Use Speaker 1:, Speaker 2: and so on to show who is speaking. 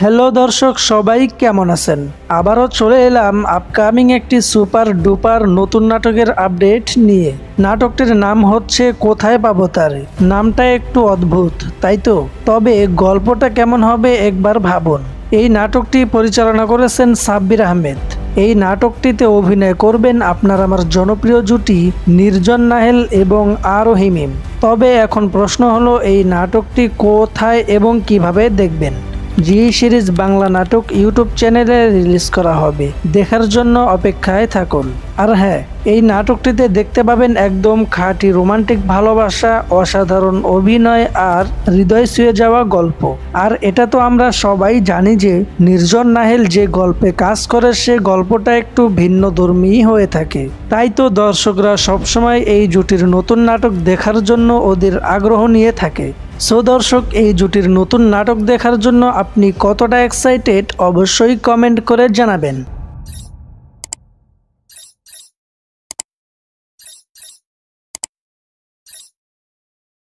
Speaker 1: Hello দর্শক, সবাই কেমন আছেন? আবারও চলে এলাম আপকামিং একটি সুপার ডুপার নতুন নাটকের আপডেট নিয়ে। নাটকটির নাম হচ্ছে কোথায় পাবো তারে। নামটা একটু অদ্ভুত, তাই তো? তবে গল্পটা কেমন হবে একবার ভাবুন। এই নাটকটি পরিচালনা করেছেন সাব্বির আহমেদ। এই নাটকটিতে অভিনয় করবেন আপনার আমার জনপ্রিয় জুটি নির্জন নাহেল এবং হিমিম। তবে এখন প্রশ্ন হলো, এই নাটকটি কোথায় এবং কিভাবে দেখবেন? জি সিরিজ বাংলা নাটক ইউটিউব চ্যানেলে রিলিজ করা হবে, দেখার জন্য অপেক্ষায় থাকুন। আর হ্যাঁ, এই নাটকটিতে দেখতে পাবেন একদম খাঁটি রোমান্টিক ভালোবাসা, অসাধারণ অভিনয় আর হৃদয় ছুঁয়ে যাওয়া গল্প। আর এটা তো আমরা সবাই জানি যে নির্জন নাহেল যে গল্পে কাজ করে সে গল্পটা একটু ভিন্নধর্মী হয়ে থাকে। তাই তো দর্শকরা সবসময় এই জুটির নতুন নাটক দেখার জন্য ওদের আগ্রহ নিয়ে থাকে। সো দর্শক, এই জুটির নতুন নাটক দেখার জন্য আপনি কতটা এক্সাইটেড অবশ্যই কমেন্ট করে জানাবেন।